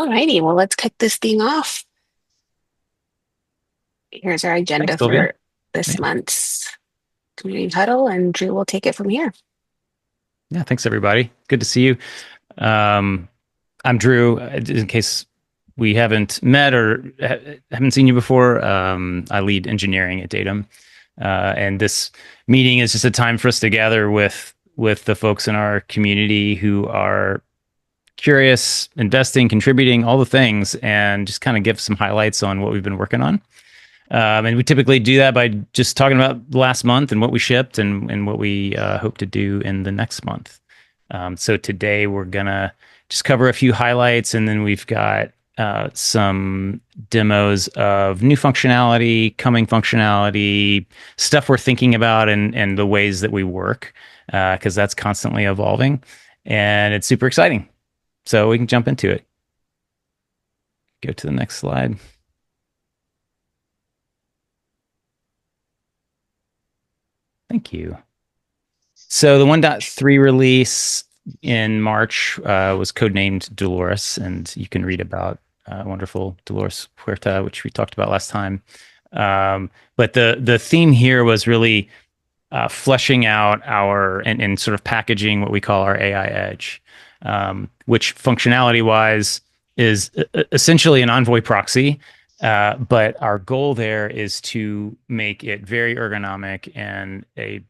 Alrighty, well, let's kick this thing off. Here's our Thanks, agenda Sylvia. for this Yeah, month's Community Huddle, and Drew will take it from here. yeah. Thanks, everybody. Good to see you. Um, I'm Drew. In case we haven't met or haven't seen you before, I lead engineering at Datum, and this meeting is just a time for us to gather with the folks in our community who are curious, investing, contributing, all the things, and just kind of give some highlights on what we've been working on. And we typically do that by just talking about the last month and what we shipped and what we hope to do in the next month. So today we're going to just cover a few highlights, and then we've got some demos of new functionality, coming functionality, stuff we're thinking about, and the ways that we work, because that's constantly evolving. And it's super exciting. So we can jump into it. Go to the next slide. Thank you. So the 1.3 release in March was codenamed Dolores, and you can read about wonderful Dolores Huerta, which we talked about last time. But the theme here was really fleshing out our and sort of packaging what we call our AI edge, which functionality wise is essentially an Envoy proxy. But our goal there is to make it very ergonomic and a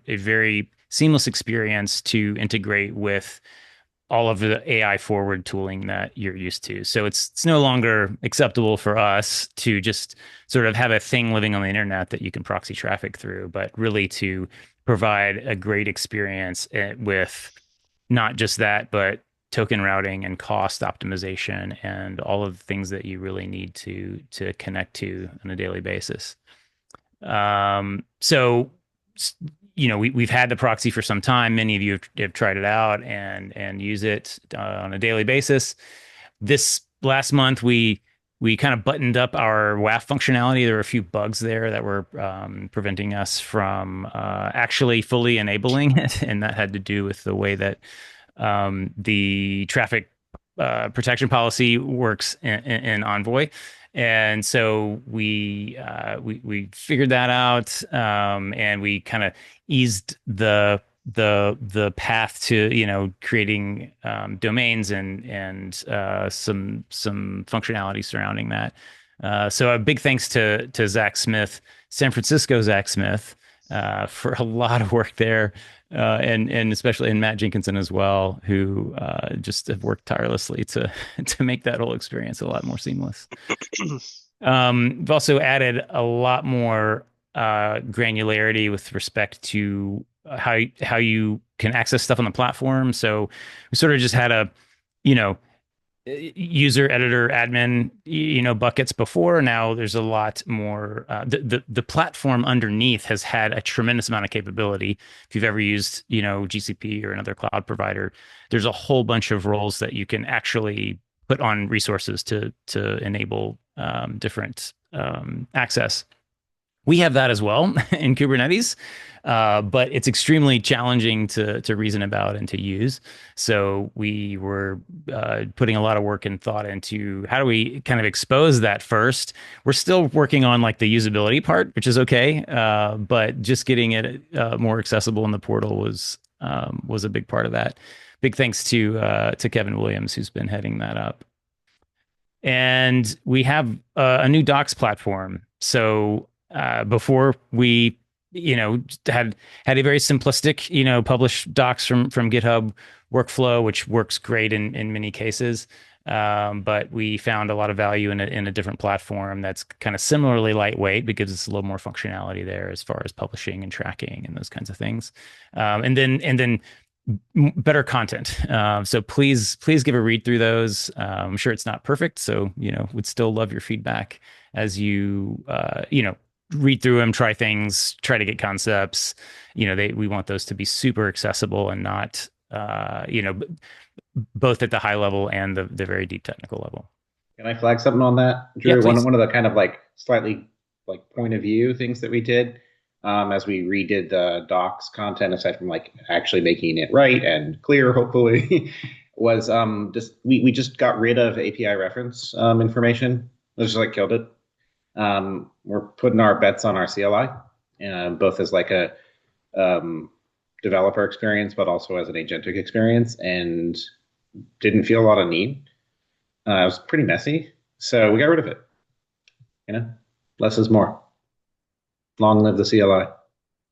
very seamless experience to integrate with all of the AI forward tooling that you're used to. So it's no longer acceptable for us to just sort of have a thing living on the internet that you can proxy traffic through, but really to provide a great experience with not just that, but token routing and cost optimization and all of the things that you really need to connect to on a daily basis. So we've had the proxy for some time. Many of you have tried it out and use it on a daily basis. This last month, we kind of buttoned up our WAF functionality. There were a few bugs there that were preventing us from actually fully enabling it, and that had to do with the way that the traffic protection policy works in Envoy. And so we figured that out, and we kind of eased the path to creating domains and some functionality surrounding that. So a big thanks to Zach Smith, San Francisco Zach Smith, for a lot of work there, and especially in Matt Jenkinson as well, who just have worked tirelessly to to make that whole experience a lot more seamless. We've also added a lot more granularity with respect to how you can access stuff on the platform. So we sort of just had a, you know, user, editor, admin, buckets before. Now there's a lot more. The platform underneath has had a tremendous amount of capability. If you've ever used, GCP or another cloud provider, there's a whole bunch of roles that you can actually put on resources to enable different access. We have that as well in Kubernetes, but it's extremely challenging to reason about and to use. So we were putting a lot of work and thought into how do we kind of expose that first. We're still working on like the usability part, which is okay, but just getting it more accessible in the portal was a big part of that. Big thanks to Kevin Williams, who's been heading that up. And we have a new docs platform. So before we, had a very simplistic, publish docs from GitHub workflow, which works great in many cases. But we found a lot of value in a different platform that's kind of similarly lightweight because it's a little more functionality there as far as publishing and tracking and those kinds of things. And then better content. So please give a read through those. I'm sure it's not perfect, so would still love your feedback as you read through them, try things, try to get concepts. We want those to be super accessible and not both at the high level and the very deep technical level. Can I flag something on that, Yeah, Drew? please. One of the kind of like slightly like point of view things that we did as we redid the docs content, aside from like actually making it right and clear, hopefully, was just we just got rid of API reference information. It just like killed it. We're putting our bets on our CLI, both as like a um, developer experience, but also as an agentic experience, and didn't feel a lot of need. It was pretty messy, so we got rid of it. You know, less is more. Long live the CLI.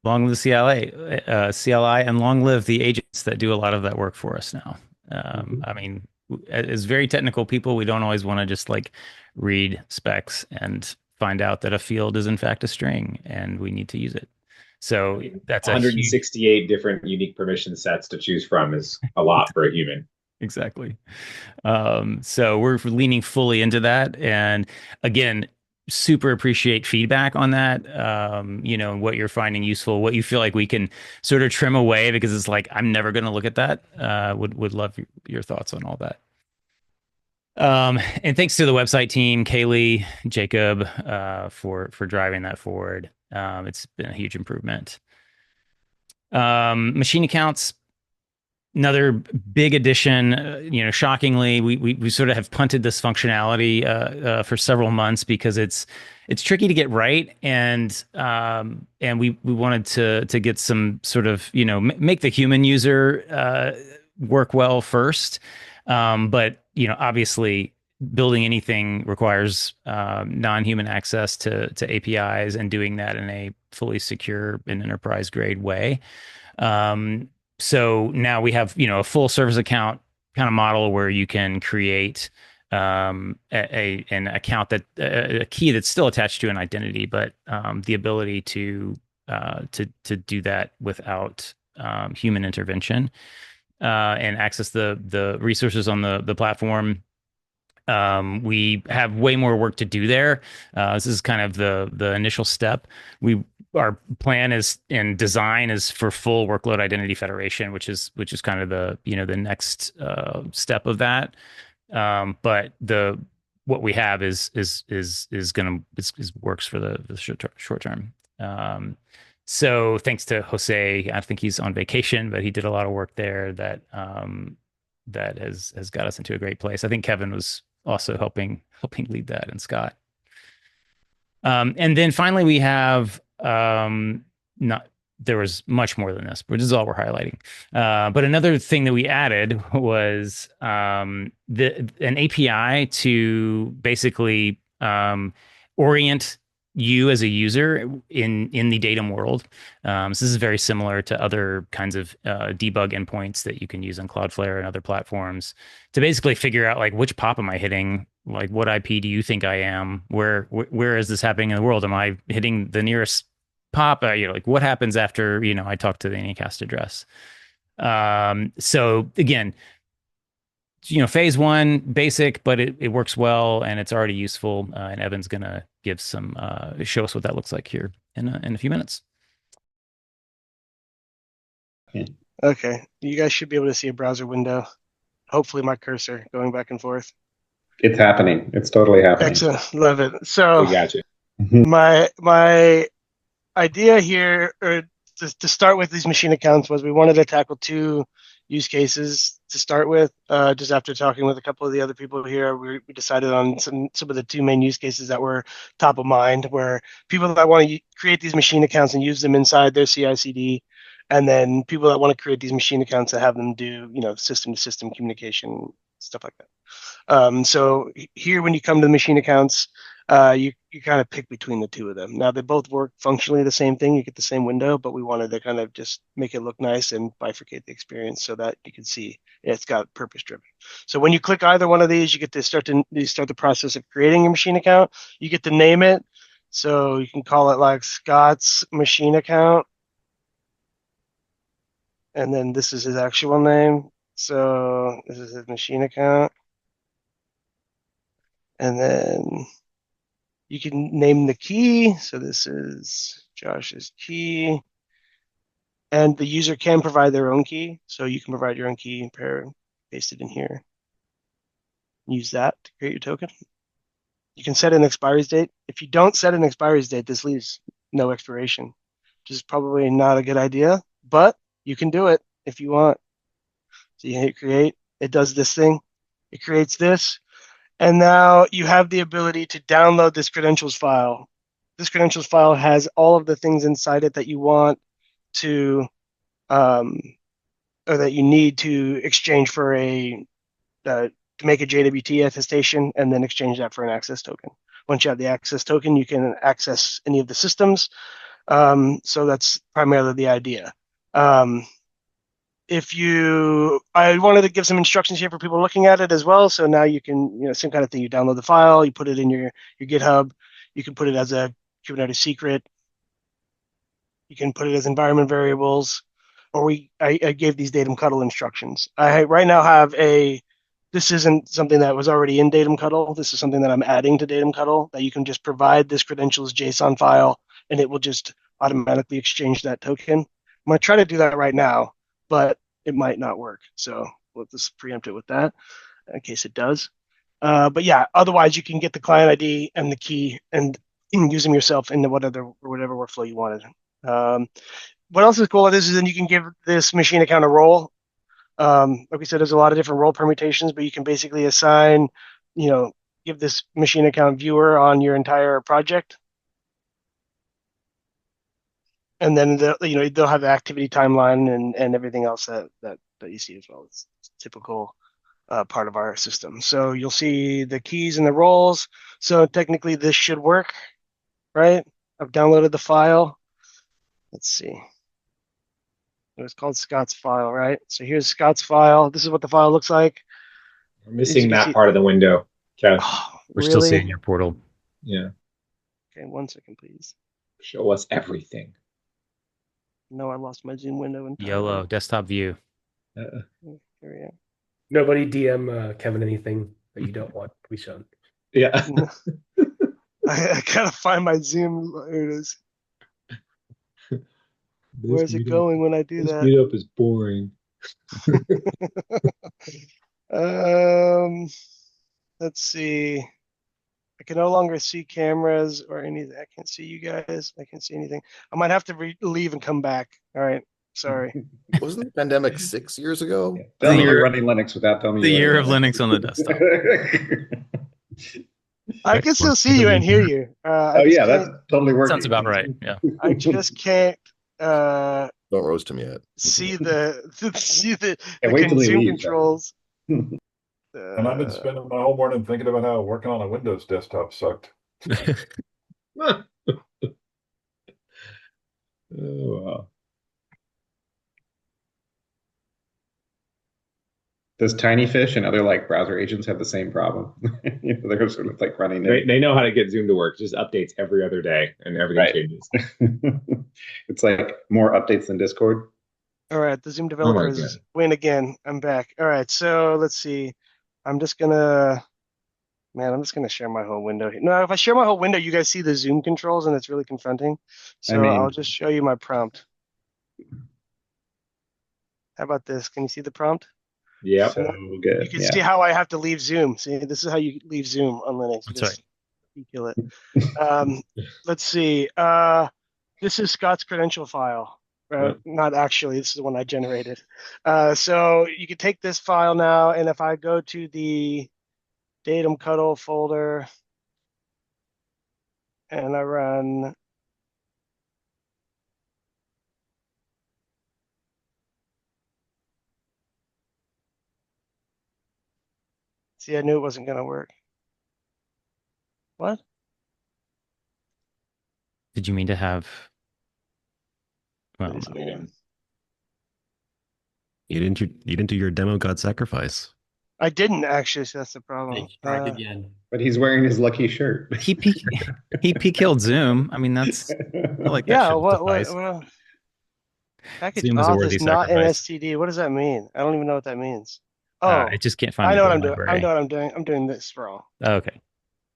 Long live the CLI, and long live the agents that do a lot of that work for us now. I mean, as very technical people, we don't always want to just like read specs and find out that a field is in fact a string and we need to use it. So that's a huge, 168 different unique permission sets to choose from is a lot for a human. exactly. So we're leaning fully into that. And again, super appreciate feedback on that. What you're finding useful, what you feel like we can sort of trim away, because it's like, I'm never going to look at that. Would love your thoughts on all that. And thanks to the website team, Kaylee, Jacob, for driving that forward. It's been a huge improvement. Machine accounts, another big addition. Shockingly, we sort of have punted this functionality for several months because it's tricky to get right, and we wanted to get some sort of make the human user work well first. But obviously, building anything requires non-human access to APIs, and doing that in a fully secure and enterprise grade way. So now we have, a full service account kind of model where you can create an account that a key that's still attached to an identity, but the ability to do that without human intervention, and access the resources on the platform. We have way more work to do there. This is kind of the initial step. Our plan is, and design is, for full workload identity federation, which is kind of the next step of that. But what we have is works for the short term. So thanks to Jose, I think he's on vacation, but he did a lot of work there that has got us into a great place. I think Kevin was also helping lead that, and Scott. And then finally we have there was much more than this, but this is all we're highlighting. But another thing that we added was an API to basically orient you as a user in the Datum world. So this is very similar to other kinds of debug endpoints that you can use on Cloudflare and other platforms, to basically figure out like, which pop am I hitting? Like, what IP do you think I am? Where is this happening in the world? Am I hitting the nearest pop? Like, what happens after I talk to the Anycast address? So again, phase one, basic, but it works well, and it's already useful. And Evan's gonna give show us what that looks like here in a few minutes. Okay, you guys should be able to see a browser window. Hopefully, my cursor going back and forth. It's happening. It's totally happening. Excellent, love it. So We got you. my idea here, or to start with these machine accounts, was we wanted to tackle two use cases to start with. Just after talking with a couple of the other people here, we decided on some of the two main use cases that were top of mind, where people that want to create these machine accounts and use them inside their CI/CD, and then people that want to create these machine accounts that have them do system-to-system communication, stuff like that. So here, when you come to the machine accounts, you kind of pick between the two of them. Now, they both work functionally the same thing. You get the same window, but we wanted to kind of just make it look nice and bifurcate the experience so that you can see it's got purpose driven. So when you click either one of these, you get to start the process of creating your machine account. You get to name it. So you can call it like Scott's machine account. And then this is his actual name. So this is his machine account. And then you can name the key. So this is Josh's key. And the user can provide their own key. So you can provide your own key and paste it in here. Use that to create your token. You can set an expiry date. If you don't set an expiry date, this leaves no expiration, which is probably not a good idea, but you can do it if you want. So you hit create, It does this thing. It creates this. And now you have the ability to download this credentials file. This credentials file has all of the things inside it that you want to, or that you need to exchange for to make a JWT attestation and then exchange that for an access token. Once you have the access token, you can access any of the systems. So that's primarily the idea. I wanted to give some instructions here for people looking at it as well. So now you can, same kind of thing. You download the file, you put it in your GitHub. You can put it as a Kubernetes secret. You can put it as environment variables, or I gave these Datum Cuddle instructions. I right now have this isn't something that was already in Datum Cuddle. This is something that I'm adding to Datum Cuddle, that you can just provide this credentials JSON file, and it will just automatically exchange that token. I'm going to try to do that right now, but it might not work. So we'll just preempt it with that in case it does. But yeah, otherwise you can get the client ID and the key and use them yourself in whatever workflow you wanted. What else is cool about this is then you can give this machine account a role. Like we said, there's a lot of different role permutations, but you can basically assign, give this machine account viewer on your entire project. And then they'll have the activity timeline and everything else that you see as well. It's typical part of our system. So you'll see the keys and the roles. So technically this should work, right? I've downloaded the file. Let's see. It was called Scott's file, right? So here's Scott's file. This is what the file looks like. We're missing that part of the window, Kev. Oh, We're really? still seeing your portal. Yeah. Okay, 1 second, please. Show us everything. No, I lost my Zoom window entirely. Yellow desktop view. Here we are. Nobody DM Kevin anything that you don't want to be shown. Yeah. I gotta find my Zoom. There it is. Where's it going when I do that? This meetup is boring. Let's see. I can no longer see cameras or anything. I can't see you guys. I can't see anything. I might have to leave and come back. All right. Sorry. Wasn't the pandemic 6 years ago? Yeah. Tell me you're running Linux without telling me The you're year of running Linux on the desktop. I can still see you and hear you. Oh yeah, that's totally working. Sounds about right. Yeah. I just can't Don't roast him yet. see the wait till he Zoom leaves, controls. And I've been spending my whole morning thinking about how working on a Windows desktop sucked. Oh wow. Does Tiny Fish and other browser agents have the same problem? They're sort of running. They know how to get Zoom to work. Just updates every other day, and everything changes. It's more updates than Discord. All right, the Zoom developers win again. I'm back. All right, so let's see. I'm just gonna share my whole window here. No, if I share my whole window, you guys see the Zoom controls, and it's really confronting. So I'll just show you my prompt. How about this? Can you see the prompt? Yeah. So good. You can see how I have to leave Zoom. See, this is how you leave Zoom on Linux. That's right. You kill it. Let's see. This is Scott's credential file. Not actually. This is the one I generated. So you can take this file now, and if I go to the Datum Cuddle folder and I run see, I knew it wasn't going to work. What? Did you mean to have? Well, You didn't do your demo God sacrifice. I didn't actually, so that's the problem. Again. But he's wearing his lucky shirt. he killed Zoom. I mean, that's I like that. Yeah, should what suffice. package Zoom is a auth worthy is not an sacrifice. STD. What does that mean? I don't even know what that means. Oh, I just can't find. I know the what I'm doing. library. I know what I'm doing. I'm doing this wrong. Okay,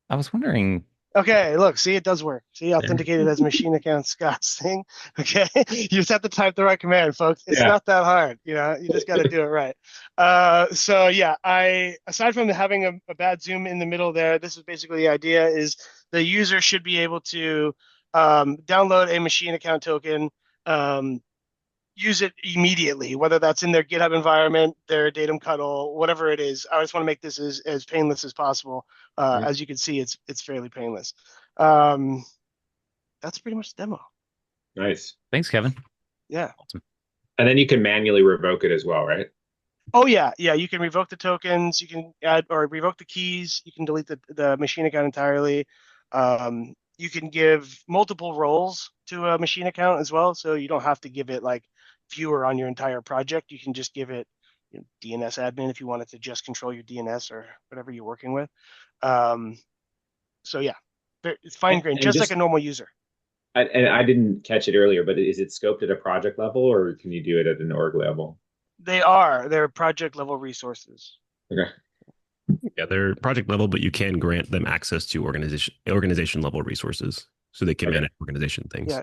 I was wondering. Okay, look, see, it does work. See, authenticated as machine account Scott's thing. Okay, you just have to type the right command, folks. It's not that hard. You just got to do it right. So yeah, aside from having a bad Zoom in the middle there, this is basically the idea: is the user should be able to download a machine account token, use it immediately, whether that's in their GitHub environment, their Datum Cuddle, whatever it is. I just want to make this as painless as possible. As you can see, it's fairly painless. That's pretty much the demo. Nice. Thanks, Kevin. Yeah. Awesome. And then you can manually revoke it as well, right? Oh yeah, yeah. You can revoke the tokens. You can add or revoke the keys. You can delete the machine account entirely. You can give multiple roles to a machine account as well, so you don't have to give it like viewer on your entire project. You can just give it DNS admin if you wanted to just control your DNS or whatever you're working with. So yeah, it's fine grained, just like a normal user. And I didn't catch it earlier, but is it scoped at a project level, or can you do it at an org level? They're project level resources. Okay. Yeah, they're project level, but you can grant them access to organization level resources, so they can manage organization things. Yeah.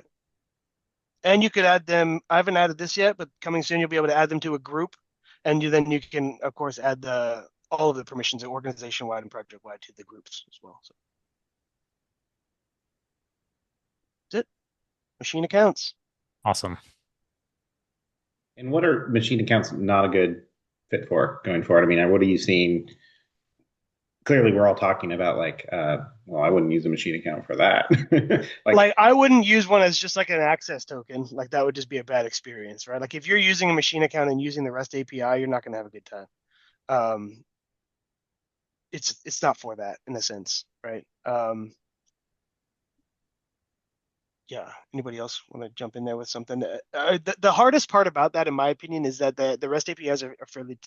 And you could add them. I haven't added this yet, but coming soon, you'll be able to add them to a group, and then you can, of course, add all of the permissions, organization wide and project wide, to the groups as well. So that's it. Machine accounts. Awesome. And what are machine accounts not a good fit for going forward? I mean, what are you seeing? Clearly, we're all talking about like, well, I wouldn't use a machine account for that. like I wouldn't use one as just like an access token. Like that would just be a bad experience, right? Like if you're using a machine account and using the REST API, you're not going to have a good time. It's not for that in a sense, right? Yeah. Anybody else want to jump in there with something? The hardest part about that, in my opinion, is that the REST APIs are fairly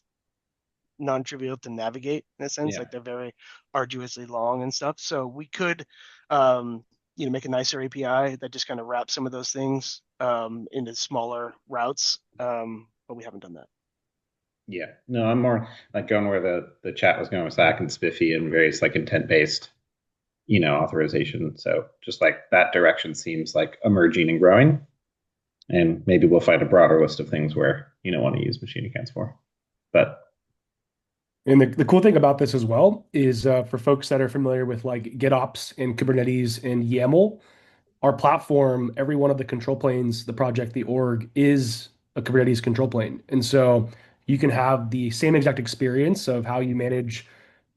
non-trivial to navigate in a sense. Like they're very arduously long and stuff. So we could, make a nicer API that just kind of wraps some of those things into smaller routes. But we haven't done that. Yeah. No, I'm more like going where the chat was going with Zach and Spiffy and various like intent-based, authorization. So just like that direction seems like emerging and growing. And maybe we'll find a broader list of things where you don't want to use machine accounts for. And the cool thing about this as well is for folks that are familiar with like GitOps and Kubernetes and YAML, our platform, every one of the control planes, the project, the org, is a Kubernetes control plane. And so you can have the same exact experience of how you manage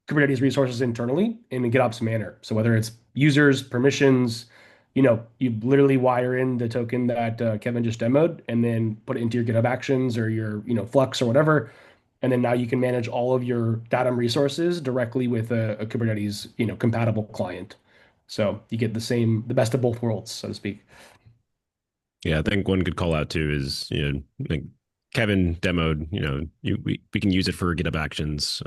Kubernetes resources internally in a GitOps manner. So whether it's users, permissions, you literally wire in the token that Kevin just demoed and then put it into your GitHub Actions or your, Flux or whatever. And then now you can manage all of your Datum resources directly with a Kubernetes, compatible client. So you get the best of both worlds, so to speak. Yeah, I think one good call out too is, like Kevin demoed, we can use it for GitHub Actions.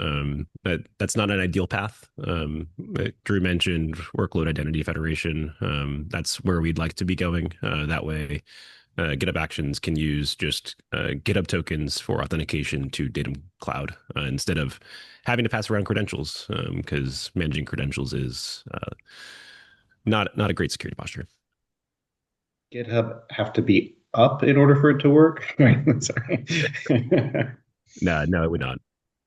But that's not an ideal path. Drew mentioned workload identity federation. That's where we'd like to be going. That way, GitHub Actions can use just GitHub tokens for authentication to Datum Cloud instead of having to pass around credentials, because managing credentials is not a great security posture. GitHub have to be up in order for it to work? Sorry. No, it would not.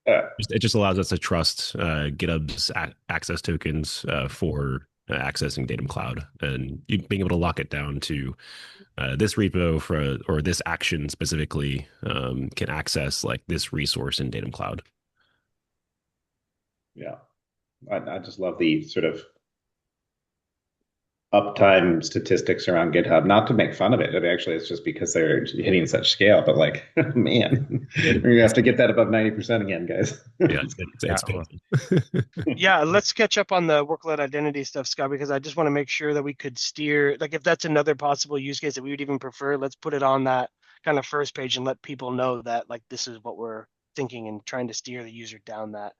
It just allows us to trust GitHub's access tokens for accessing Datum Cloud, and being able to lock it down to this repo or this action specifically can access like this resource in Datum Cloud. Yeah, I just love the sort of uptime statistics around GitHub. Not to make fun of it. I mean, actually, it's just because they're hitting such scale. But like, man, we're gonna have to get that above 90% again, guys. Yeah, it's yeah, let's catch up on the workload identity stuff, Scott, because I just want to make sure that we could steer, like if that's another possible use case that we would even prefer, let's put it on that kind of first page and let people know that like this is what we're thinking and trying to steer the user down that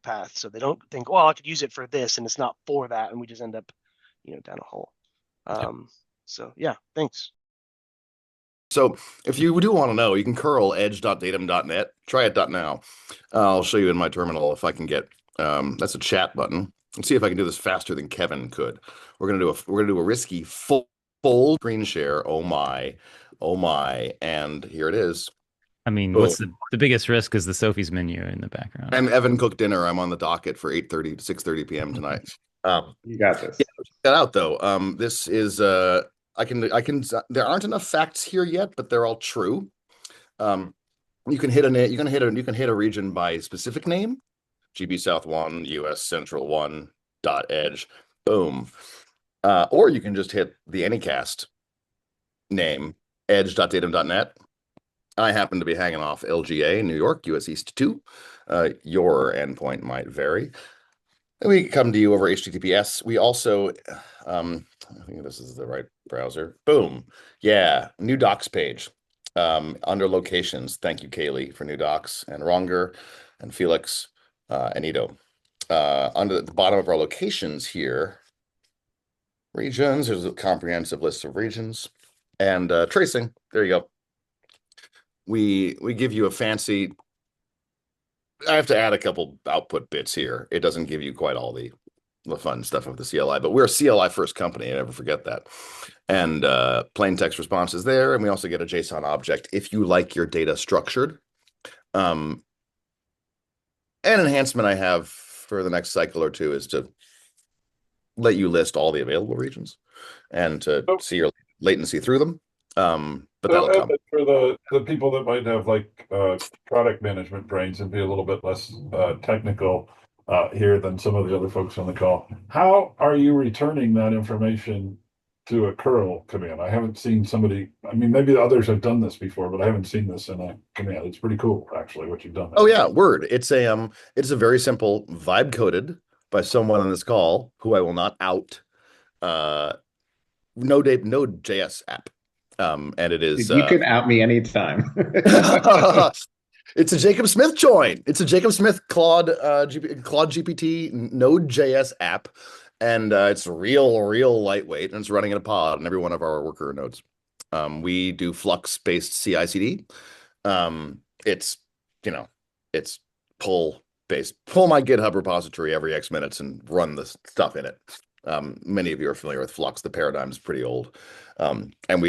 path, so they don't think, well, I could use it for this and it's not for that, and we just end up down a hole. So yeah, thanks. So if you do want to know, you can curl edge.datum.net. Try it .now. I'll show you in my terminal if I can get that's a chat button. Let's see if I can do this faster than Kevin could. We're gonna do a risky full screen share. Oh my, and here it is. I mean, Boom. what's the biggest risk is the Sophie's menu in the background. And Evan cooked dinner. I'm on the docket for 8:30 to 6:30 p.m. tonight. You got this. Yeah, check that out though. This is There aren't enough facts here yet, but they're all true. You can hit a region by specific name, GB South 1, US Central 1, .edge, boom. Or you can just hit the Anycast name, edge.datum.net. I happen to be hanging off LGA, New York, US East 2. Your endpoint might vary. And we come to you over HTTPS. We also, I think this is the right browser. Boom. Yeah, new docs page. Under locations, thank you, Kaylee, for new docs, and Ronger, and Felix, and Ito. Under the bottom of our locations here, regions, there's a comprehensive list of regions, and tracing. There you go. We give you a fancy. I have to add a couple output bits here. It doesn't give you quite all the fun stuff of the CLI, but we're a CLI first company. I never forget that. And plain text response is there. And we also get a JSON object if you like your data structured. An enhancement I have for the next cycle or two is to let you list all the available regions and to see your latency through them. But that'll come. For the people that might have like product management brains and be a little bit less technical here than some of the other folks on the call, how are you returning that information to a curl command? I haven't seen somebody. I mean, maybe the others have done this before, but I haven't seen this in a command. It's pretty cool, actually, what you've done. Oh yeah, Word. It's a very simple vibe coded by someone on this call who I will not out. Node.js app. And it is. You can out me anytime. It's a Jacob Smith join. It's a Jacob Smith Claude GPT Node.js app, and it's real lightweight, and it's running in a pod on every one of our worker nodes. We do Flux-based CI/CD. It's pull my GitHub repository every X minutes and run the stuff in it. Many of you are familiar with Flux. The paradigm is pretty old. And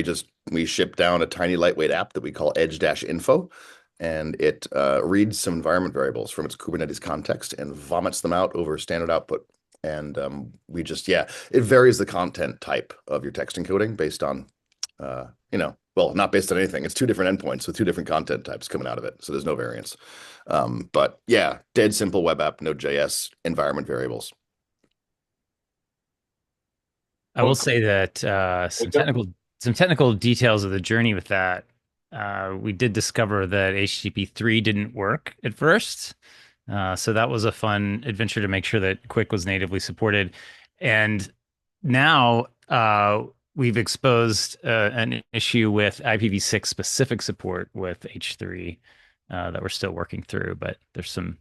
we ship down a tiny lightweight app that we call edge-info, and it reads some environment variables from its Kubernetes context and vomits them out over standard output. And it varies the content type of your text encoding based on, not based on anything. It's two different endpoints with two different content types coming out of it. So there's no variance. But yeah, dead simple web app, Node.js, environment variables. I will say that some technical details of the journey with that. We did discover that HTTP 3 didn't work at first. So that was a fun adventure to make sure that Quick was natively supported. And now we've exposed an issue with IPv6 specific support with H3 that we're still working through. But there's some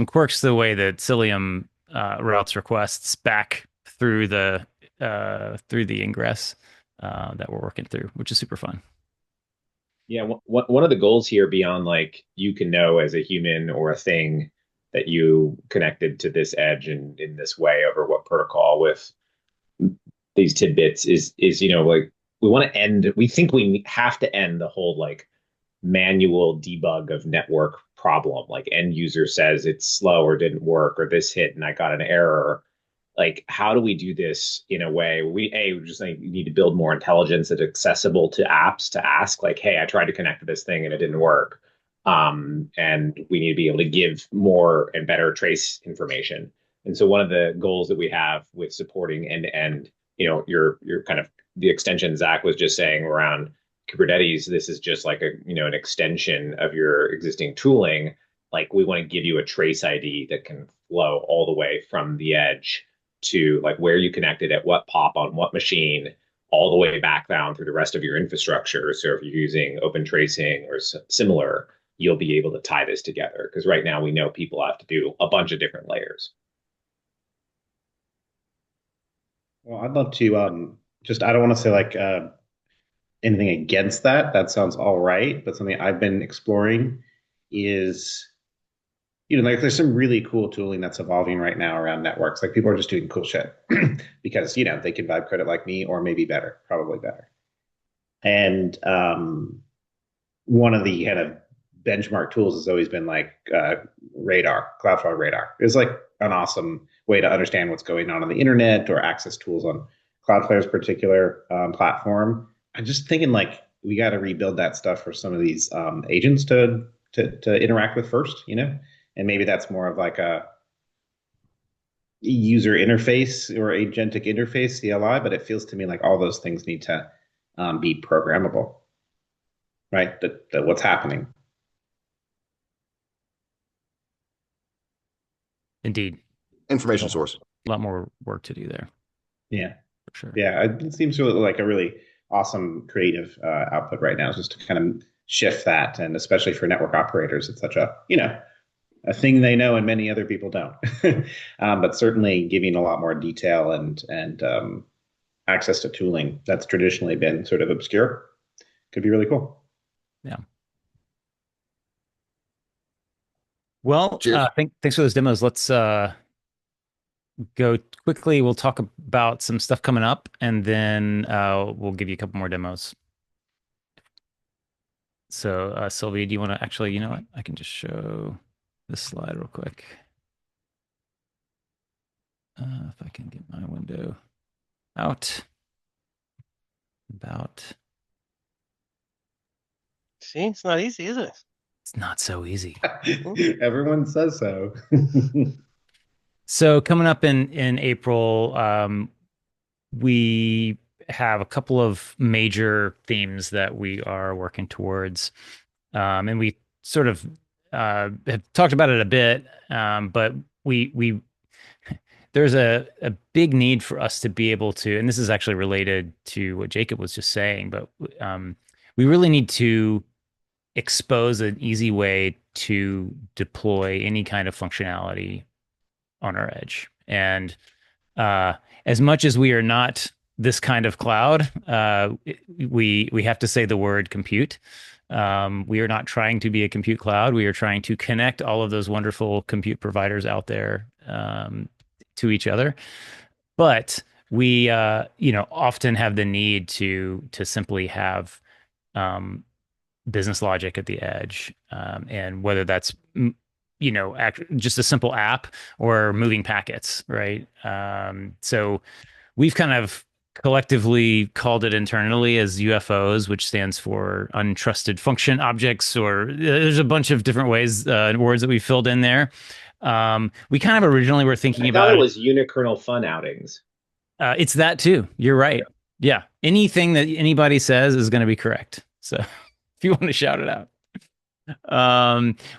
quirks to the way that Cilium routes requests back through the ingress that we're working through, which is super fun. Yeah, one of the goals here beyond like you can know as a human or a thing that you connected to this edge in this way over what protocol with these tidbits is like we think we have to end the whole like manual debug of network problem. Like end user says it's slow or didn't work or this hit and I got an error. Like, how do we do this in a way where we just like need to build more intelligence that's accessible to apps to ask like, hey, I tried to connect to this thing and it didn't work. And we need to be able to give more and better trace information. And so one of the goals that we have with supporting end-to-end, your kind of the extension Zach was just saying around Kubernetes, this is just like an extension of your existing tooling. Like we want to give you a trace ID that can flow all the way from the edge to like where you connected at what pop on what machine, all the way back down through the rest of your infrastructure. So if you're using open tracing or similar, you'll be able to tie this together. Because right now we know people have to do a bunch of different layers. Well, I'd love to I don't want to say like anything against that. That sounds all right. But something I've been exploring is like there's some really cool tooling that's evolving right now around networks. Like people are just doing cool shit because, they can vibe code it like me or maybe better, probably better. And one of the kind of benchmark tools has always been like Radar, Cloudflare Radar. It's like an awesome way to understand what's going on the internet or access tools on Cloudflare's particular platform. I'm just thinking like we got to rebuild that stuff for some of these agents to interact with first, and maybe that's more of like a user interface or agentic interface CLI, but it feels to me like all those things need to be programmable, right? That what's happening. Indeed. Information source. A lot more work to do there. Yeah, for sure. Yeah, it seems really like a really awesome creative output right now, just to kind of shift that, and especially for network operators, it's such a a thing they know and many other people don't. But certainly giving a lot more detail and access to tooling that's traditionally been sort of obscure could be really cool. Yeah. Well, Cheers. thanks for those demos. Let's go quickly. We'll talk about some stuff coming up, and then we'll give you a couple more demos. So, Sylvia, do you want to actually, you know what? I can just show this slide real quick. If I can get my window out. See, it's not easy, is it? It's not so easy. Everyone says so. So coming up in April, we have a couple of major themes that we are working towards, and we sort of have talked about it a bit, but we there's a big need for us to be able to, and this is actually related to what Jacob was just saying, but we really need to expose an easy way to deploy any kind of functionality on our edge. And as much as we are not this kind of cloud, we have to say the word compute. We are not trying to be a compute cloud. We are trying to connect all of those wonderful compute providers out there to each other. But we often have the need to simply have business logic at the edge, and whether that's just a simple app or moving packets, right? So we've kind of collectively called it internally as UFOs, which stands for untrusted function objects, or there's a bunch of different ways, words that we filled in there. We kind of originally were thinking about it was Unikernel fun outings. It's that too. You're right. Yeah. Anything that anybody says is going to be correct. So if you want to shout it out.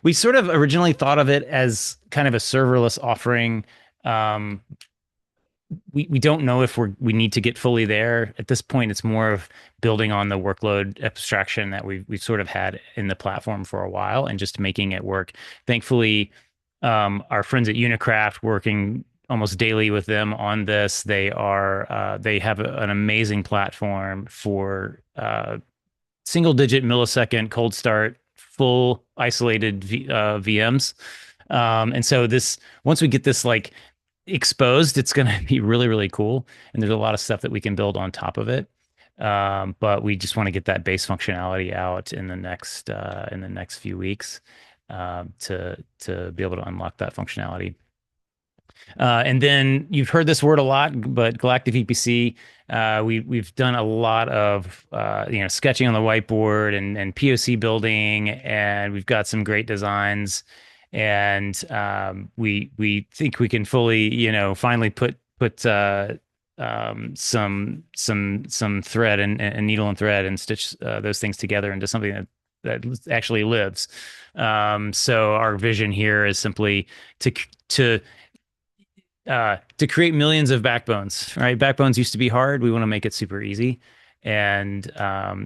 We sort of originally thought of it as kind of a serverless offering. We don't know if we need to get fully there at this point. It's more of building on the workload abstraction that we've sort of had in the platform for a while, and just making it work. Thankfully, our friends at Unicraft, working almost daily with them on this, they have an amazing platform for single-digit millisecond cold start, full isolated VMs. And so once we get this like exposed, it's going to be really, really cool. And there's a lot of stuff that we can build on top of it. But we just want to get that base functionality out in the next few weeks to be able to unlock that functionality. And then you've heard this word a lot, but Galactic VPC, we've done a lot of sketching on the whiteboard and POC building, and we've got some great designs, and we think we can fully finally put some thread and needle and thread and stitch those things together into something that actually lives. So our vision here is simply to create millions of backbones, right? Backbones used to be hard. We want to make it super easy. And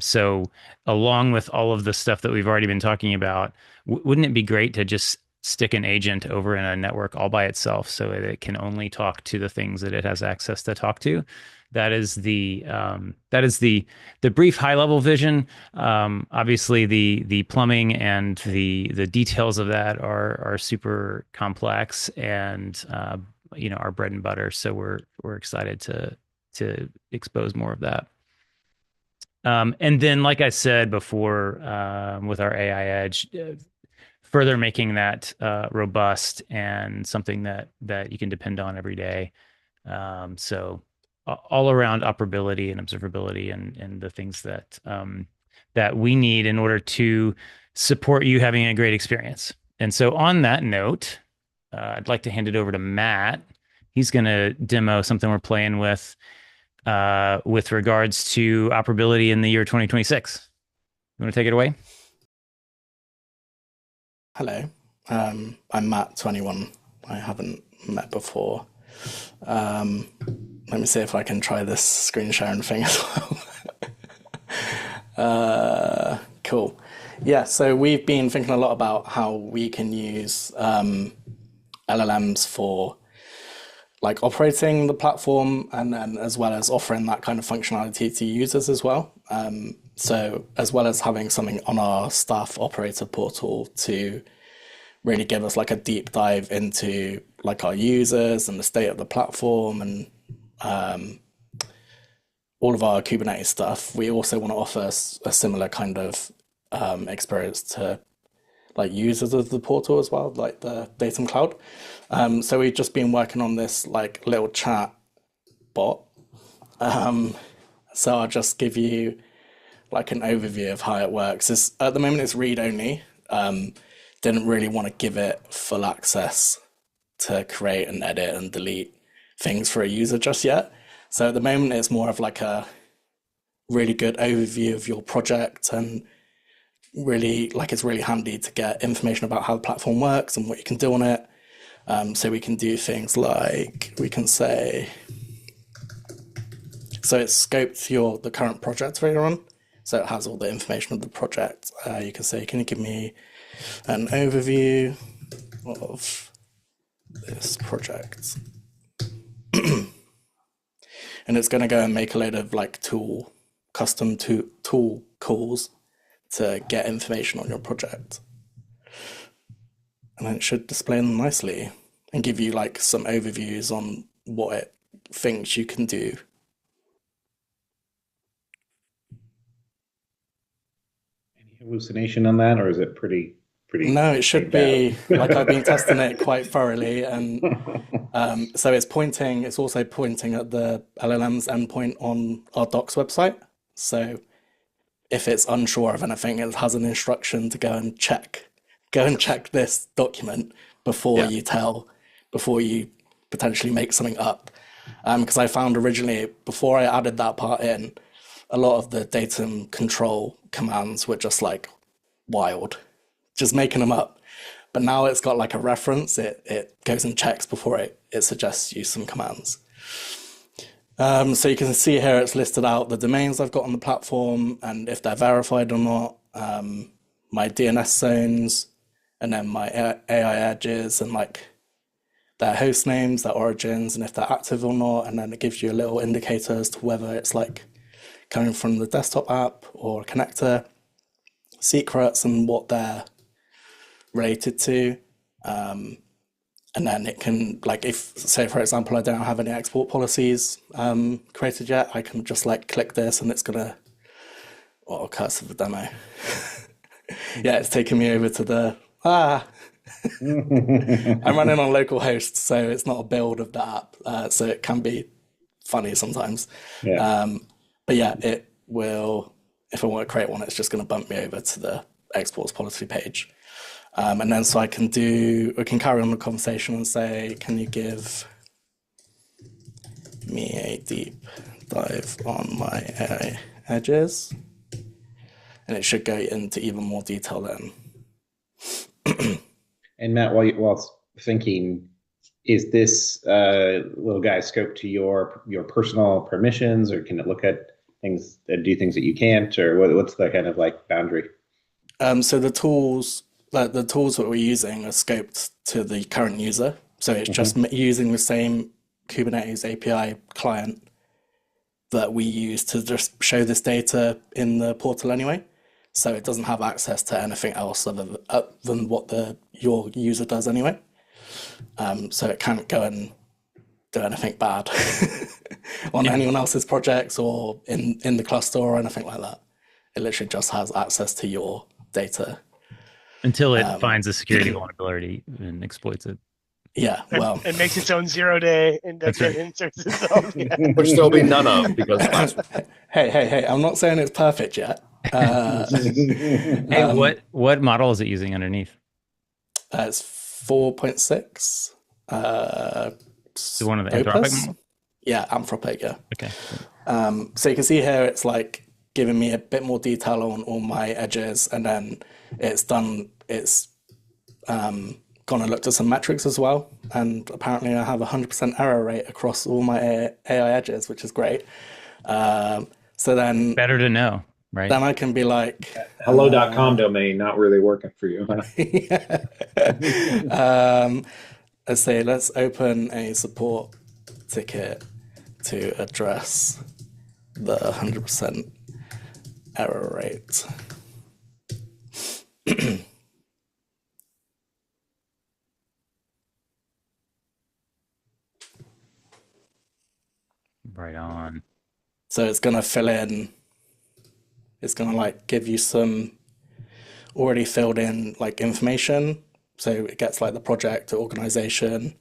so along with all of the stuff that we've already been talking about, wouldn't it be great to just stick an agent over in a network all by itself so that it can only talk to the things that it has access to talk to? That is the brief high level vision. Obviously the plumbing and the details of that are super complex, and our bread and butter. So we're excited to expose more of that. And then, like I said before, with our AI Edge, further making that robust and something that you can depend on every day. So all around operability and observability and the things that that we need in order to support you having a great experience. And so on that note, I'd like to hand it over to Matt. He's going to demo something we're playing with regards to operability in the year 2026. You want to take it away? Hello, I'm Matt, 21. I haven't met before. Let me see if I can try this screen sharing thing as well. Cool. Yeah, so we've been thinking a lot about how we can use LLMs for like operating the platform, and then as well as offering that kind of functionality to users as well. So as well as having something on our staff operator portal to really give us like a deep dive into like our users and the state of the platform and all of our Kubernetes stuff, we also want to offer a similar kind of experience to like users of the portal as well, like the Datum Cloud. So we've just been working on this like little chat bot. So I'll just give you like an overview of how it works. At the moment it's read only. Didn't really want to give it full access to create and edit and delete things for a user just yet. So at the moment it's more of like a really good overview of your project, and really like it's really handy to get information about how the platform works and what you can do on it. So we can do things like we can say, so it's scoped the current project that you're on. So it has all the information of the project. You can say, can you give me an overview of this project? And it's going to go and make a load of like custom tool calls to get information on your project. And then it should display them nicely and give you like some overviews on what it thinks you can do. Any hallucination on that, or is it pretty? No, it should be like I've been testing it quite thoroughly, and so it's also pointing at the LLM's endpoint on our docs website. So if it's unsure of anything, it has an instruction to go and check this document before you potentially make something up. Because I found originally, before I added that part in, a lot of the datum control commands were just like wild, just making them up. But now it's got like a reference, it goes and checks before it suggests you some commands. So you can see here it's listed out the domains I've got on the platform and if they're verified or not, my DNS zones, and then my AI edges and like their host names, their origins, and if they're active or not. And then it gives you a little indicator as to whether it's like coming from the desktop app or a connector, secrets and what they're related to. And then it can, like, if, say, for example, I don't have any export policies created yet, I can just like click this and it's gonna, oh, curse of the demo. Yeah, it's taking me over to the, I'm running on local host, so it's not a build of the app. So it can be funny sometimes. Yeah. But yeah, it will, if I want to create one, it's just gonna bump me over to the exports policy page. And then so we can carry on the conversation and say, can you give me a deep dive on my AI edges? And it should go into even more detail then. And Matt, while thinking, is this little guy scoped to your personal permissions, or can it look at things and do things that you can't, or what's the kind of like boundary? So the tools that we're using are scoped to the current user. So it's just using the same Kubernetes API client that we use to just show this data in the portal anyway. So it doesn't have access to anything else other than what your user does anyway. So it can't go and do anything bad on anyone else's projects or in the cluster or anything like that. It literally just has access to your data. Until it finds a security vulnerability and exploits it. Yeah, well, and makes its own 0-day index That's and right. inserts itself. Yeah. Which there'll be none of because last hey, I'm not saying it's perfect yet. Hey, what model is it using underneath? It's 4.6. The one of the Anthropic Opus? model? Yeah, Anthropic, yeah. Okay. So you can see here it's like giving me a bit more detail on all my edges, and then it's gone and looked at some metrics as well. And apparently I have 100% error rate across all my AI edges, which is great. So then Better to know, right? then I can be like, Hello.com domain not really working for you, huh? let's say let's open a support ticket to address the 100% error rate. Right on. So it's going to fill in, it's going to like give you some already filled in like information. So it gets like the project, the organization,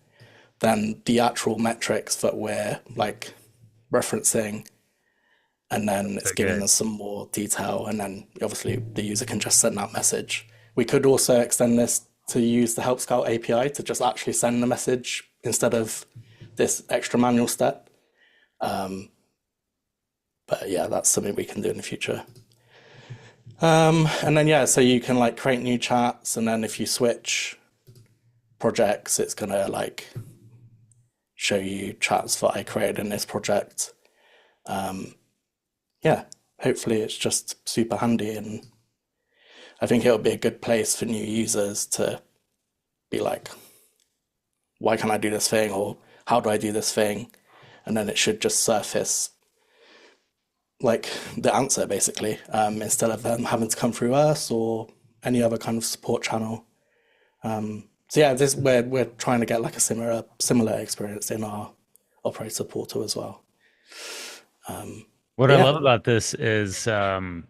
then the actual metrics that we're like referencing, and then it's giving us some more detail, and then obviously the user can just send that message. We could also extend this to use the Help Scout API to just actually send the message instead of this extra manual step. But yeah, that's something we can do in the future. And then yeah, so you can like create new chats, and then if you switch projects, it's gonna like show you chats that I created in this project. Yeah, hopefully it's just super handy, and I think it'll be a good place for new users to be like, why can't I do this thing, or how do I do this thing? And then it should just surface like the answer basically, instead of them having to come through us or any other kind of support channel. So yeah, we're trying to get like a similar experience in our operator portal as well. What I love about this is, for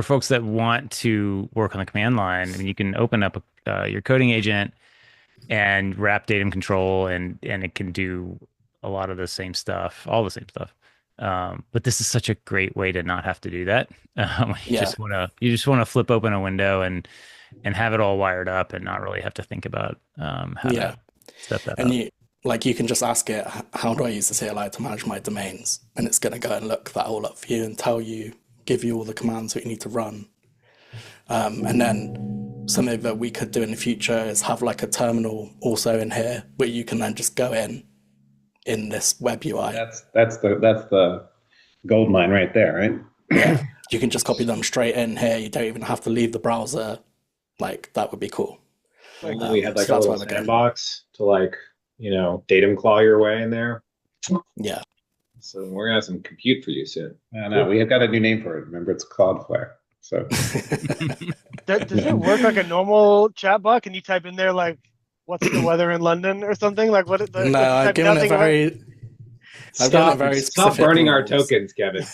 folks that want to work on the command line, I mean, you can open up your coding agent and wrap datum control, and it can do a lot of the same stuff, all the same stuff. But this is such a great way to not have to do that. You just want to flip open a window and have it all wired up and not really have to think about how to set that up. You can just ask it, how do I use the CLI to manage my domains? And it's going to go and look that all up for you and give you all the commands that you need to run. And then something that we could do in the future is have like a terminal also in here where you can then just go in this web UI. That's the gold mine right there, right? Yeah, you can just copy them straight in here. You don't even have to leave the browser. Like that would be cool. We had like a little sandbox to like, datum claw your way in there. Yeah. So we're gonna have some compute for you soon. No, we have got a new name for it. Remember, it's Cloudflare. So Does it work like a normal chatbot? Can you type in there like, "What's the weather in London" or something? Like what? No, I've given it very. Stop burning our tokens, Kevin.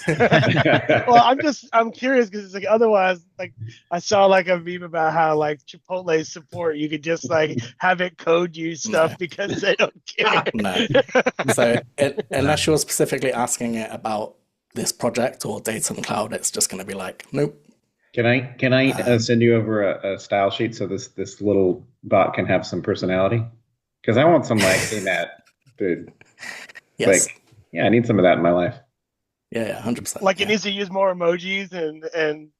Well, I'm curious because it's like otherwise, like I saw like a meme about how like Chipotle support, you could just like have it code you stuff because they don't care. No. So unless you're specifically asking it about this project or Datum Cloud, it's just going to be like, nope. Can I send you over a style sheet so this little bot can have some personality? Because I want some like, hey Matt, dude. Yes. Like, yeah, I need some of that in my life. Yeah, 100%. Like it needs to use more emojis and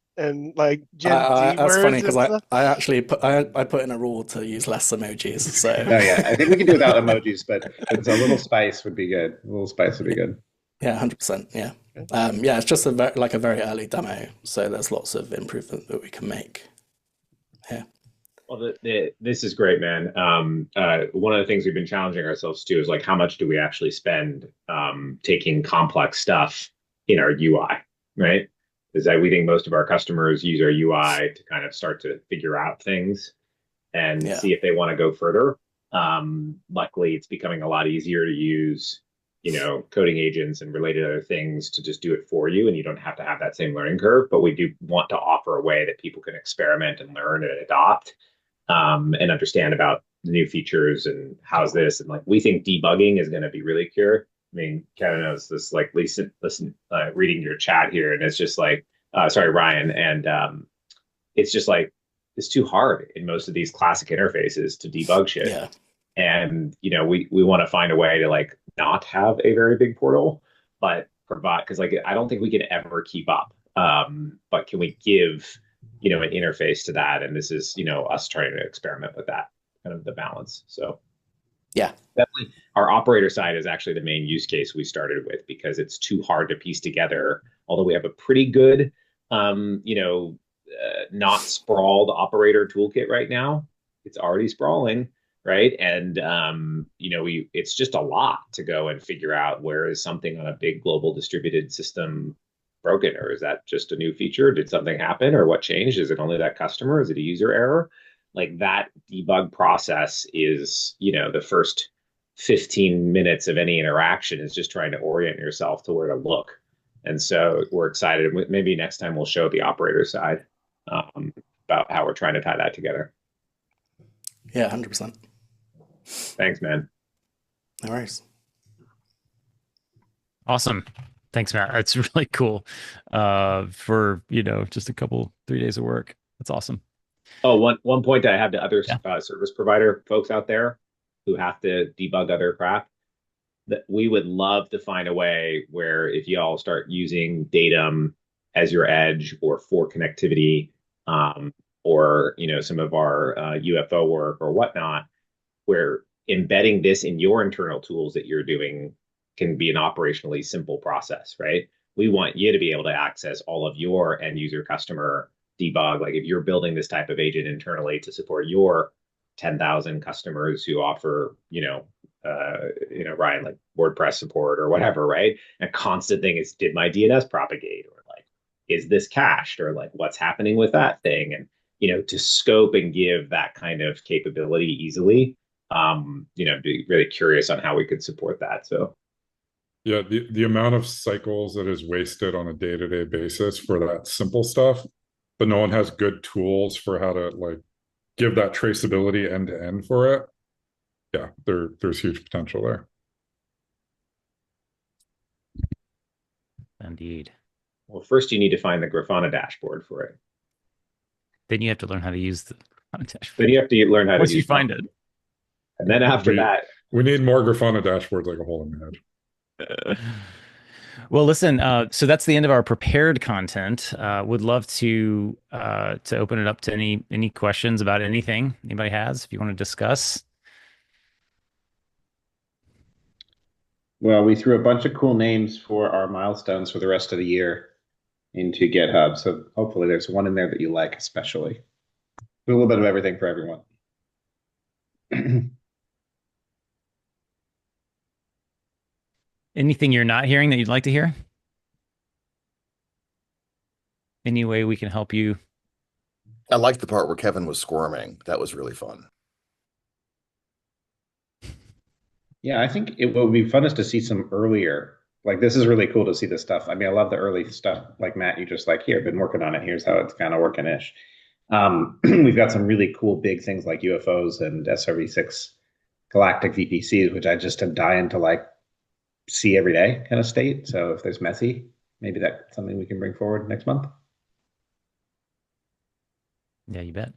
like Gen Z that's words. funny because I actually put in a rule to use less emojis. So I think we can do without emojis, but it's a little spice would be good. A little spice would be good. Yeah, 100%. Yeah. It's just a very early demo, so there's lots of improvement that we can make. Yeah. Well, this is great, man. One of the things we've been challenging ourselves to is like, how much do we actually spend taking complex stuff in our UI, right? Is that we think most of our customers use our UI to kind of start to figure out things and see if they want to go further. Luckily, it's becoming a lot easier to use, coding agents and related other things to just do it for you, and you don't have to have that same learning curve. But we do want to offer a way that people can experiment and learn and adopt. and understand about the new features and how's this. And like, we think debugging is going to be really clear. I mean, Kevin knows this, like, reading your chat here, and it's just like, sorry, Ryan. And it's just like, it's too hard in most of these classic interfaces to debug shit. Yeah. And, we want to find a way to like not have a very big portal, but provide, because like, I don't think we can ever keep up. But can we give, an interface to that? And this is, us trying to experiment with that, kind of the balance. So Yeah. definitely our operator side is actually the main use case we started with, because it's too hard to piece together, although we have a pretty good, not sprawled operator toolkit right now. It's already sprawling, right? And it's just a lot to go and figure out, where is something on a big global distributed system broken, or is that just a new feature? Did something happen, or what changed? Is it only that customer? Is it a user error? Like, that debug process is, the first 15 minutes of any interaction is just trying to orient yourself to where to look. And so we're excited. Maybe next time we'll show the operator side, about how we're trying to tie that together. Yeah, 100%. Thanks, man. No worries. Awesome. Thanks, Matt. That's really cool. For just a 3 days of work. That's awesome. Oh, one point that I have to other service provider folks out there who have to debug other crap, that we would love to find a way where, if you all start using Datum as your edge, or for connectivity, or some of our UFO work or whatnot, where embedding this in your internal tools that you're doing can be an operationally simple process, right? We want you to be able to access all of your end user customer debug. Like, if you're building this type of agent internally to support your 10,000 customers who offer, Ryan, like WordPress support or whatever, right? A constant thing is, did my DNS propagate? Or like, is this cached? Or like, what's happening with that thing? And, to scope and give that kind of capability easily, be really curious on how we could support that. So Yeah, the amount of cycles that is wasted on a day-to-day basis for that simple stuff, but no one has good tools for how to like give that traceability end to end for it. Yeah, there's huge potential there. Indeed. Well, first you need to find the Grafana dashboard for it. Then you have to learn how to use the dashboard. Then you have to learn how to Once use you find it. And then after that, we need more Grafana dashboards, like a hole in the head. Well, listen, so that's the end of our prepared content. Would love to open it up to any questions about anything anybody has, if you want to discuss. Well, we threw a bunch of cool names for our milestones for the rest of the year into GitHub. So hopefully there's one in there that you like, especially. A little bit of everything for everyone. Anything you're not hearing that you'd like to hear? Any way we can help you? I liked the part where Kevin was squirming. That was really fun. Yeah, I think what would be fun is to see some earlier. Like, this is really cool to see this stuff. I mean, I love the early stuff. Like, Matt, you just like, here, been working on it. Here's how it's kind of working-ish. We've got some really cool big things like UFOs and SRV6 Galactic VPCs, which I just am dying to like see every day kind of state. So if there's messy, maybe that's something we can bring forward next month. Yeah, you bet.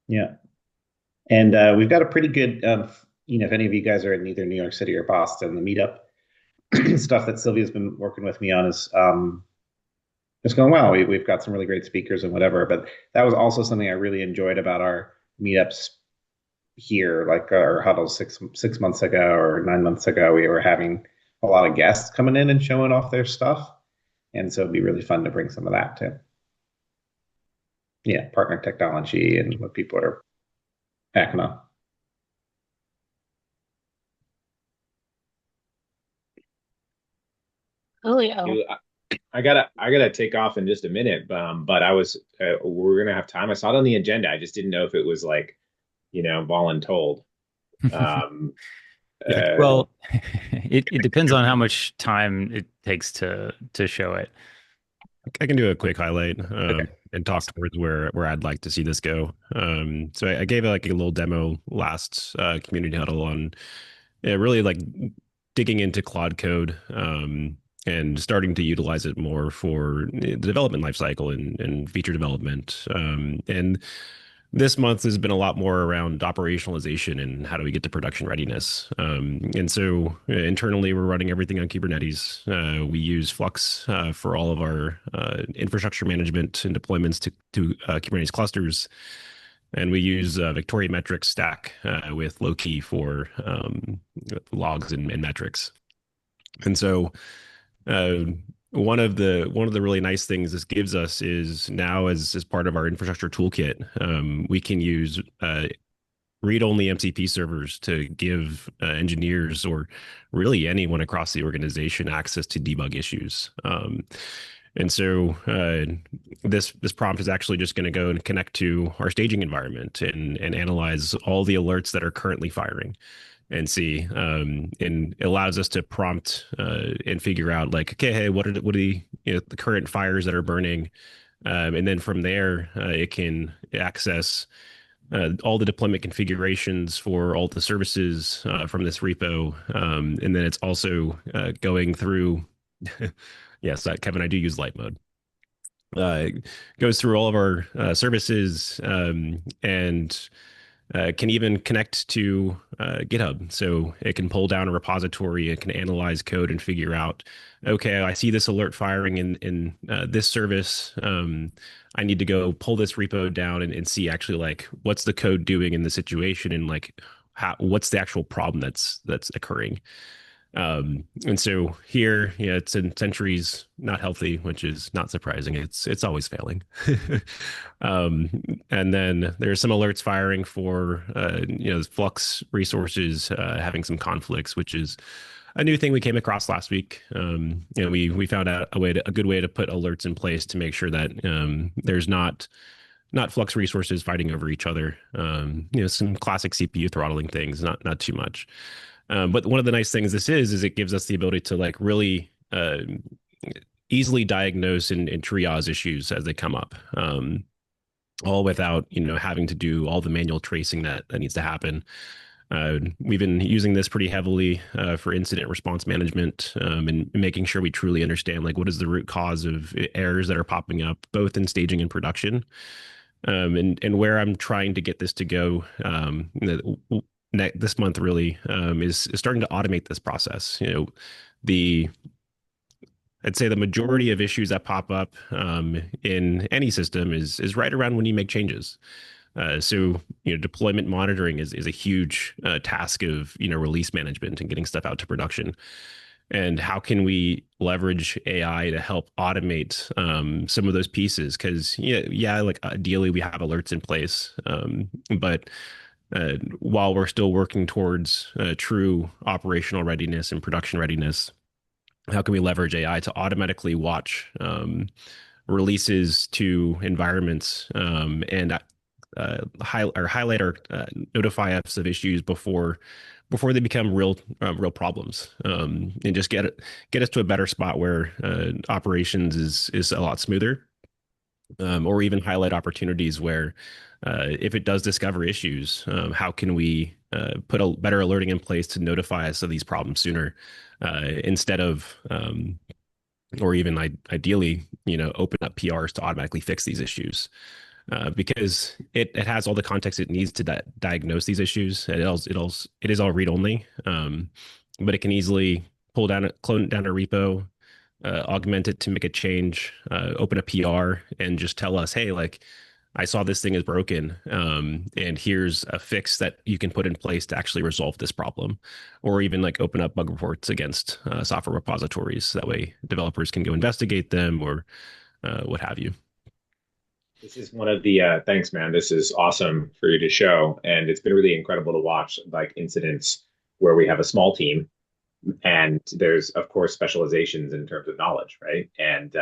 Yeah. And we've got a pretty good, if any of you guys are in either New York City or Boston, the meetup stuff that Sylvia's been working with me on is it's going well. We've got some really great speakers and whatever, but that was also something I really enjoyed about our meetups here, like our huddles 6 months ago or 9 months ago. We were having a lot of guests coming in and showing off their stuff. And so it'd be really fun to bring some of that too. Yeah, partner technology and what people are hacking on. Julio. I gotta take off in just a minute, but I was we're gonna have time. I saw it on the agenda. I just didn't know if it was like, voluntold. Well, it depends on how much time it takes to show it. I can do a quick highlight. Okay. and talk towards where I'd like to see this go. So I gave like a little demo last community huddle on really like digging into Claude code and starting to utilize it more for the development lifecycle and feature development. And this month has been a lot more around operationalization and how do we get to production readiness. And so internally, we're running everything on Kubernetes. We use Flux for all of our infrastructure management and deployments to Kubernetes clusters. And we use Victoria Metrics Stack with Loki for logs and metrics. And so one of the really nice things this gives us is now as part of our infrastructure toolkit, we can use read-only MCP servers to give engineers or really anyone across the organization access to debug issues. And so this prompt is actually just going to go and connect to our staging environment and analyze all the alerts that are currently firing and see. And it allows us to prompt and figure out like, okay, hey, what are the the current fires that are burning? And then from there, it can access all the deployment configurations for all the services from this repo. And then it's also going through, yes, Kevin, I do use light mode. Goes through all of our services and can even connect to GitHub. So it can pull down a repository, it can analyze code and figure out, okay, I see this alert firing in this service. I need to go pull this repo down and see actually like what's the code doing in the situation and like what's the actual problem that's occurring. And so here, it's in Sentry's not healthy, which is not surprising. It's always failing. And then there's some alerts firing for Flux resources having some conflicts, which is a new thing we came across last week. We found out a good way to put alerts in place to make sure that there's not Flux resources fighting over each other. Some classic CPU throttling things, not too much. But one of the nice things this is it gives us the ability to like really easily diagnose and triage issues as they come up, all without having to do all the manual tracing that needs to happen. We've been using this pretty heavily for incident response management and making sure we truly understand like what is the root cause of errors that are popping up both in staging and production. And where I'm trying to get this to go this month really is starting to automate this process. I'd say the majority of issues that pop up in any system is right around when you make changes. So deployment monitoring is a huge task of release management and getting stuff out to production. And how can we leverage AI to help automate some of those pieces? Because like ideally we have alerts in place, but while we're still working towards true operational readiness and production readiness, how can we leverage AI to automatically watch releases to environments and highlight or notify us of issues before they become real problems, and just get us to a better spot where operations is a lot smoother, or even highlight opportunities where if it does discover issues, how can we put a better alerting in place to notify us of these problems sooner, instead of or even ideally open up PRs to automatically fix these issues, because it has all the context it needs to diagnose these issues. It is all read only, but it can easily clone down a repo, augment it to make a change, open a PR, and just tell us, hey, like I saw this thing is broken, and here's a fix that you can put in place to actually resolve this problem, or even like open up bug reports against software repositories. That way developers can go investigate them or what have you. This is one of the thanks, man. This is awesome for you to show, and it's been really incredible to watch like incidents where we have a small team, and there's of course specializations in terms of knowledge, right? And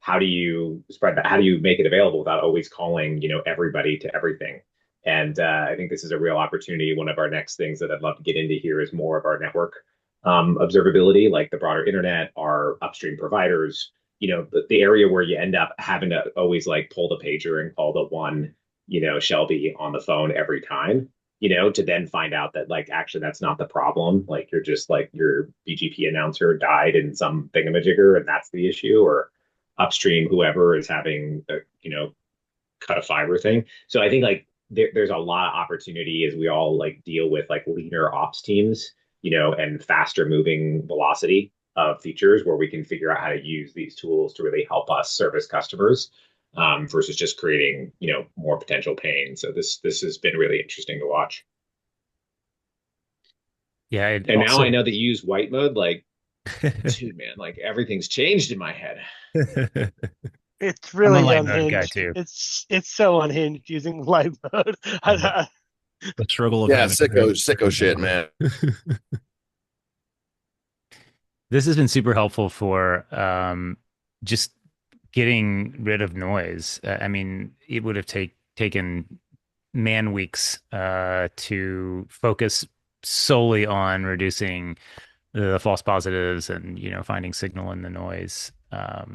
how do you spread that? How do you make it available without always calling everybody to everything? And I think this is a real opportunity. One of our next things that I'd love to get into here is more of our network observability, like the broader internet, our upstream providers, the area where you end up having to always like pull the pager and call the one, Shelby on the phone every time, to then find out that like actually that's not the problem. Like you're just like your BGP announcer died in some thingamajigger and that's the issue, or upstream whoever is having a, cut a fiber thing. So I think like there's a lot of opportunity as we all like deal with like leaner ops teams, and faster moving velocity of features where we can figure out how to use these tools to really help us service customers, versus just creating, more potential pain. So this has been really interesting to watch. Yeah. And now I know that you use white mode, like, dude, man, like everything's changed in my head. It's really I'm a light mode guy unhinged. too. It's so unhinged using light mode. The struggle of Yeah, having sicko shit, man. This has been super helpful for just getting rid of noise. I mean, it would have taken man weeks to focus solely on reducing the false positives and finding signal in the noise.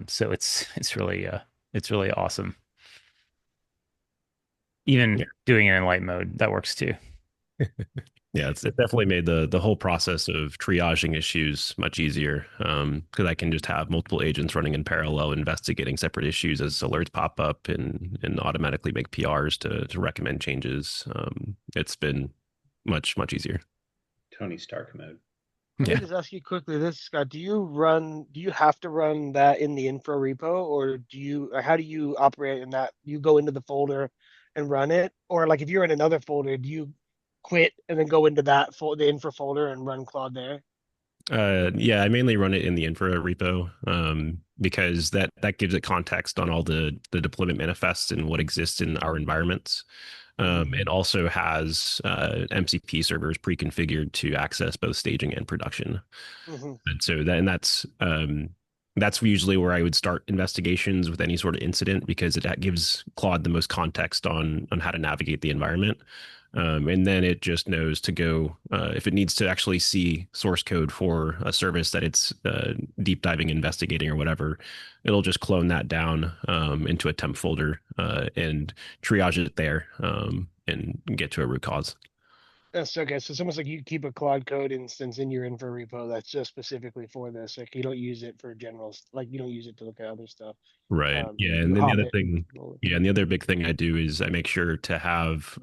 So it's really awesome. Even doing it in light mode, that works too. Yeah, it definitely made the whole process of triaging issues much easier, because I can just have multiple agents running in parallel, investigating separate issues as alerts pop up, and automatically make PRs to recommend changes. It's been much easier. Tony Stark mode. Let me just ask you quickly this, Scott. Do you have to run that in the infra repo, or how do you operate in that? You go into the folder and run it, or like if you're in another folder, do you quit and then go into the infra folder and run Claude there? Yeah, I mainly run it in the infra repo, because that gives it context on all the deployment manifests and what exists in our environments. It also has MCP servers pre-configured to access both staging and production. And so that's usually where I would start investigations with any sort of incident, because it gives Claude the most context on how to navigate the environment. And then it just knows to go, if it needs to actually see source code for a service that it's deep diving, investigating, or whatever, it'll just clone that down into a temp folder and triage it there, and get to a root cause. That's okay. So it's almost like you keep a Claude code instance in your infra repo that's just specifically for this. Like you don't use it for generals, like you don't use it to look at other stuff. Right. Yeah. And then the other thing, and the other big thing I do is I make sure to have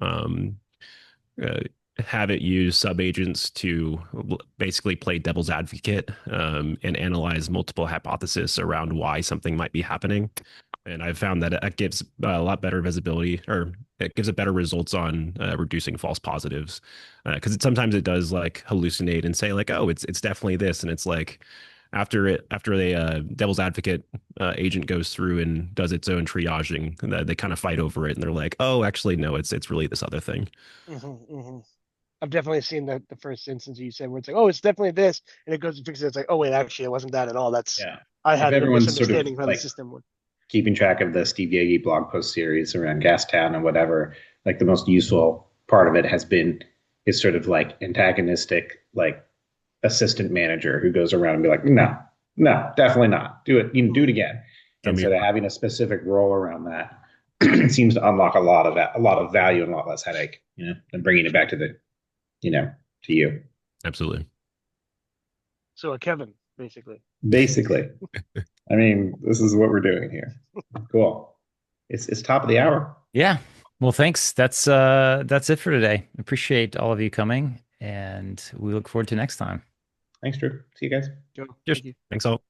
it use subagents to basically play devil's advocate, and analyze multiple hypotheses around why something might be happening. And I've found that it gives a lot better visibility, or it gives it better results on reducing false positives, because sometimes it does like hallucinate and say like, oh, it's definitely this, and it's like after a devil's advocate agent goes through and does its own triaging, they kind of fight over it, and they're like, oh, actually no, it's really this other thing. I've definitely seen the first instance you said where it's like, oh, it's definitely this, and it goes and fixes it. It's like, oh wait, actually, it wasn't that at all. I had a misunderstanding how the system worked. Keeping track of the Steve Yagi blog post series around Gastown and whatever, like the most useful part of it has been his sort of like antagonistic, like assistant manager who goes around and be like, no, definitely not. Do it. You can do it again. Instead of having a specific role around that, it seems to unlock a lot of value and a lot less headache, than bringing it back to to you. Absolutely. So Kevin, basically. I mean, this is what we're doing here. Cool. It's top of the hour. Yeah. Well, thanks. That's it for today. Appreciate all of you coming, and we look forward to next time. Thanks, Drew. See you guys. Joe, Cheers. thank you. Thanks all.